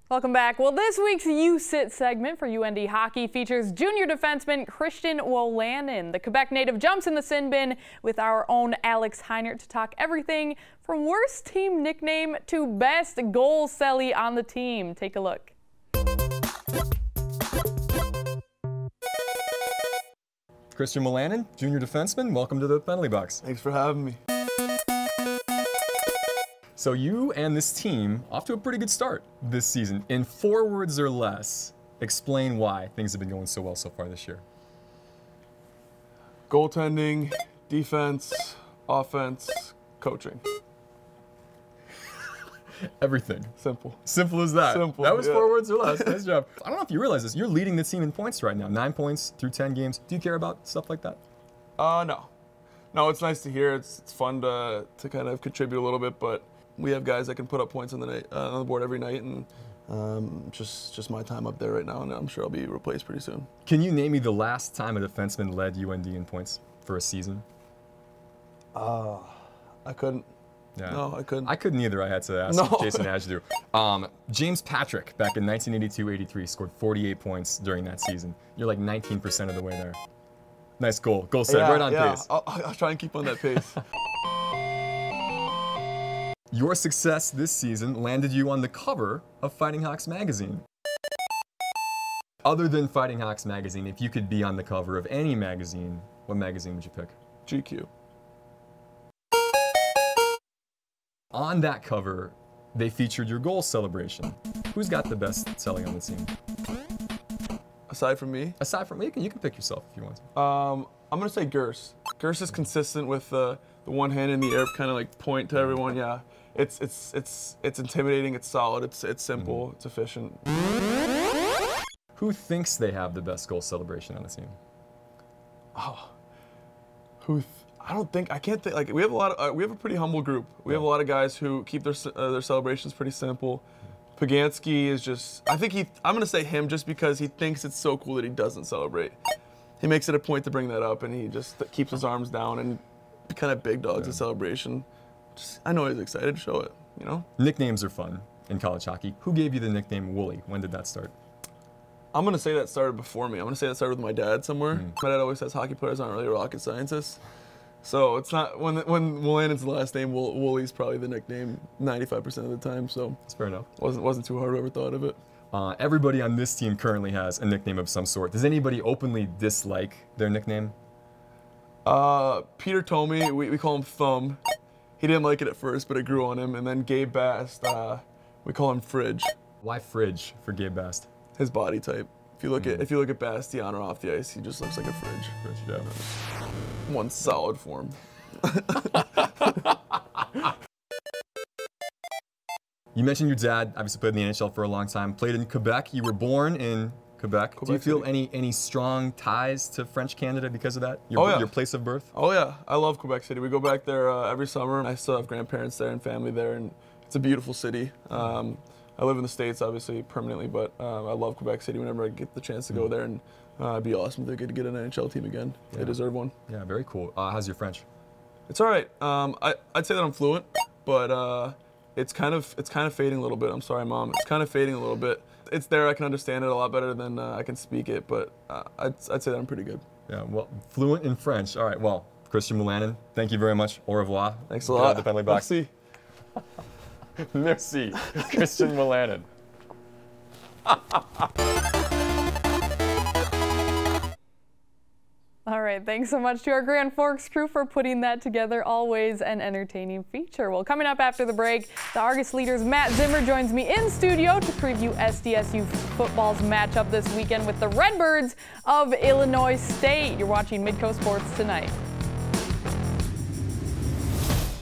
Welcome back. Well, this week's You Sit segment for UND hockey features junior defenseman Christian Wolanin. The Quebec native jumps in the sin bin with our own Alex Heinert to talk everything from worst team nickname to best goal celly on the team. Take a look. Christian Wolanin, junior defenseman, welcome to the penalty box. Thanks for having me. So you and this team off to a pretty good start this season. In 4 words or less, explain why things have been going so well so far this year. Goaltending, defense, offense, coaching. Everything. Simple. Simple as that. Simple, that was yeah. 4 words or less. Nice job. I don't know if you realize this. You're leading the team in points right now. 9 points through 10 games. Do you care about stuff like that? No. No, it's nice to hear. It's fun to kind of contribute a little bit, but we have guys that can put up points on the board every night, and just my time up there right now, and I'm sure I'll be replaced pretty soon. Can you name me the last time a defenseman led UND in points for a season? I couldn't. Yeah. No, I couldn't. I couldn't either. I had to ask No. Jason Ajdu. James Patrick, back in 1982-83, scored 48 points during that season. You're like 19% of the way there. Nice goal. Goal set, right on pace. I'll try and keep on that pace. Your success this season landed you on the cover of Fighting Hawks magazine. Other than Fighting Hawks magazine, if you could be on the cover of any magazine, what magazine would you pick? GQ. On that cover, they featured your goal celebration. Who's got the best selling on the team? Aside from me? Aside from you can pick yourself if you want to. I'm gonna say Gers. Gers is consistent with the one hand in the air, kind of like point to everyone. Yeah, it's intimidating. It's solid. It's simple. It's efficient. Who thinks they have the best goal celebration on the team? Oh, I can't think. Like we have a pretty humble group. We have a lot of guys who keep their celebrations pretty simple. Pagansky is just, I'm gonna say him just because he thinks it's so cool that he doesn't celebrate. He makes it a point to bring that up, and he just keeps his arms down and kind of big dogs the celebration. I know he's excited to show it, you know? Nicknames are fun in college hockey. Who gave you the nickname Wooly? When did that start? I'm gonna say that started before me. I'm gonna say that started with my dad somewhere. My dad always says hockey players aren't really rocket scientists. So it's not, when Wolanin's the last name, Wooly's probably the nickname 95% of the time, so. That's fair enough. Wasn't too hard, whoever thought of it. Everybody on this team currently has a nickname of some sort. Does anybody openly dislike their nickname? Peter told me, we call him Thumb. He didn't like it at first, but it grew on him. And then Gabe Bast, we call him Fridge. Why Fridge for Gabe Bast? His body type. If you look at Bast on or off the ice, he just looks like a fridge. Yeah. One solid form. You mentioned your dad obviously played in the NHL for a long time, played in Quebec. You were born in Quebec. Do you feel any strong ties to French Canada because of that? Your place of birth? Oh yeah, I love Quebec City. We go back there every summer, and I still have grandparents there and family there, and it's a beautiful city. I live in the States, obviously, permanently, but I love Quebec City whenever I get the chance to go there, and it'd be awesome if they could get an NHL team again. Yeah. They deserve one. Yeah, very cool. How's your French? It's all right. I'd say that I'm fluent, but it's kind of fading a little bit. I'm sorry, Mom. It's kind of fading a little bit. It's there. I can understand it a lot better than I can speak it, but I'd say that I'm pretty good. Yeah, well, fluent in French. All right, well, Christian Wolanin, thank you very much. Au revoir. Thanks a lot. The penalty box. Merci. Merci, Christian Wolanin. All right, thanks so much to our Grand Forks crew for putting that together. Always an entertaining feature. Well, coming up after the break, the Argus leaders Matt Zimmer joins me in studio to preview SDSU football's matchup this weekend with the Redbirds of Illinois State. You're watching Midco Sports Tonight.